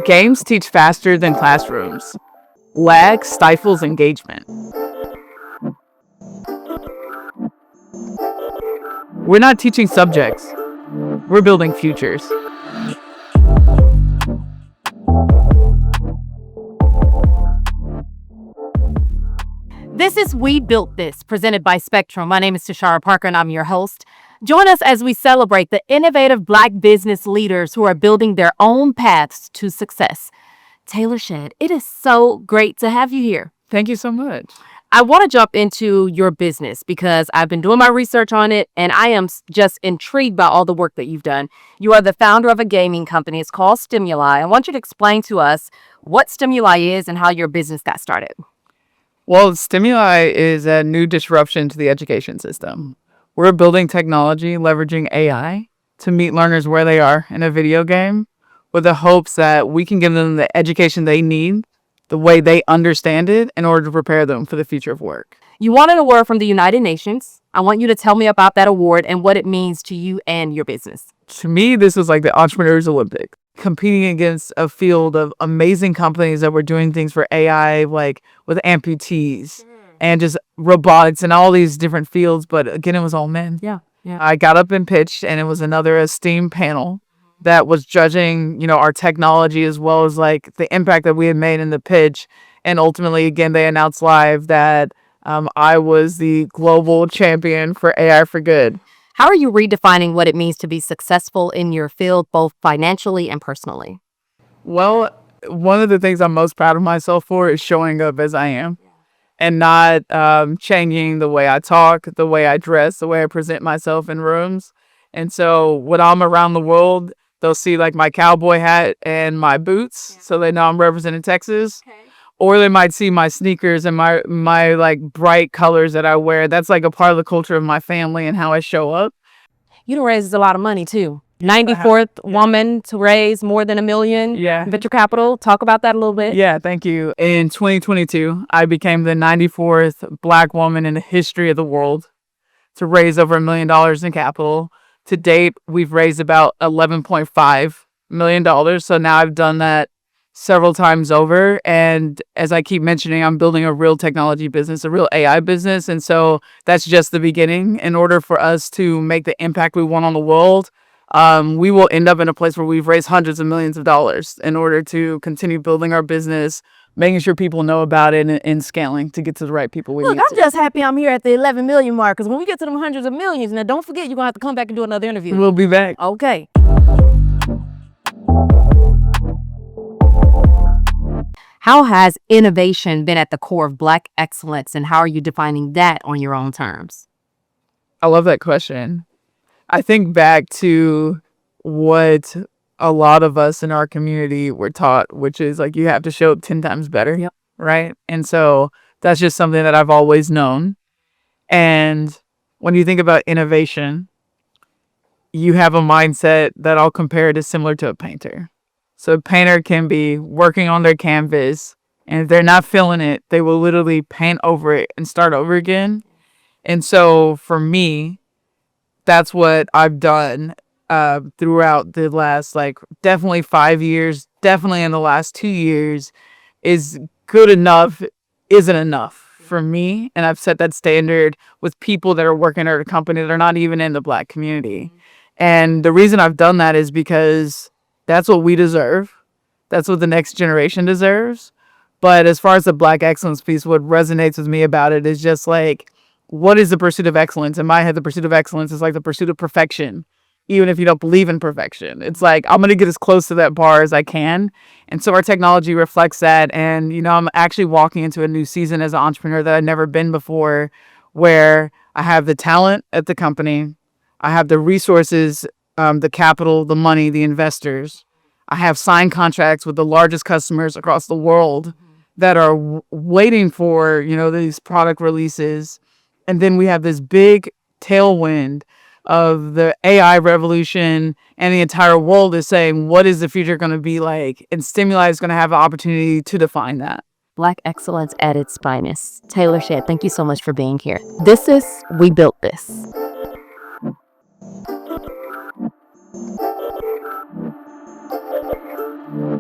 Games teach faster than classrooms. Lag stifles engagement. We're not teaching subjects. We're building futures. This is We Built This, presented by Spectrum. My name is Tashara Parker, and I'm your host. Join us as we celebrate the innovative Black business leaders who are building their own paths to success. Taylor Shead, it is so great to have you here. Thank you so much. I want to jump into your business because I've been doing my research on it, and I am just intrigued by all the work that you've done. You are the founder of a gaming company. It's called Stimuli. I want you to explain to us what Stimuli is and how your business got started. Well, Stimuli is a new disruption to the education system. We're building technology, leveraging AI to meet learners where they are in a video game with the hopes that we can give them the education they need, the way they understand it, in order to prepare them for the future of work. You won an award from the United Nations. I want you to tell me about that award and what it means to you and your business. To me, this was like the Entrepreneurs Olympics, competing against a field of amazing companies that were doing things for AI, like with amputees and just robotics and all these different fields. But again, it was all men. Yeah. I got up and pitched, and it was another esteemed panel that was judging, our technology as well as like the impact that we had made in the pitch. And ultimately, again, they announced live that I was the global champion for AI for Good. How are you redefining what it means to be successful in your field, both financially and personally? Well, one of the things I'm most proud of myself for is showing up as I am and not changing the way I talk, the way I dress, the way I present myself in rooms. And so when I'm around the world, they'll see like my cowboy hat and my boots, so they know I'm representing Texas. Okay. Or they might see my sneakers and my like bright colors that I wear. That's like a part of the culture of my family and how I show up. You done raised a lot of money too. 94th woman to raise more than $1 million. Yeah. Venture capital. Talk about that a little bit. Yeah, thank you. In 2022, I became the 94th Black woman in the history of the world to raise over $1 million in capital. To date, we've raised about $11.5 million. So now I've done that several times over. And as I keep mentioning, I'm building a real technology business, a real AI business. And so that's just the beginning. In order for us to make the impact we want on the world, we will end up in a place where we've raised hundreds of millions of dollars in order to continue building our business, making sure people know about it, and scaling to get to the right people we need. Look, I'm just happy I'm here at the 11 million mark, because when we get to them hundreds of millions, now don't forget you're going to have to come back and do another interview. We'll be back. Okay. How has innovation been at the core of Black excellence, and how are you defining that on your own terms? I love that question. I think back to what a lot of us in our community were taught, which is like you have to show up 10 times better. Yep. Right? And so that's just something that I've always known. And when you think about innovation, you have a mindset that I'll compare it as similar to a painter. So a painter can be working on their canvas, and if they're not feeling it, they will literally paint over it and start over again. And so for me, that's what I've done throughout the last, definitely 5 years, definitely in the last 2 years, is good enough isn't enough for me. And I've set that standard with people that are working at a company that are not even in the Black community. And the reason I've done that is because that's what we deserve. That's what the next generation deserves. But as far as the Black excellence piece, what resonates with me about it is just what is the pursuit of excellence? In my head, the pursuit of excellence is like the pursuit of perfection, even if you don't believe in perfection. It's like, I'm going to get as close to that bar as I can. And so our technology reflects that. And, I'm actually walking into a new season as an entrepreneur that I've never been before, where I have the talent at the company. I have the resources, the capital, the money, the investors. I have signed contracts with the largest customers across the world that are waiting for, these product releases. And then we have this big tailwind of the AI revolution, and the entire world is saying, what is the future going to be like? And Stimuli is going to have an opportunity to define that. Black excellence at its finest. Taylor Shead, thank you so much for being here. This is We Built This.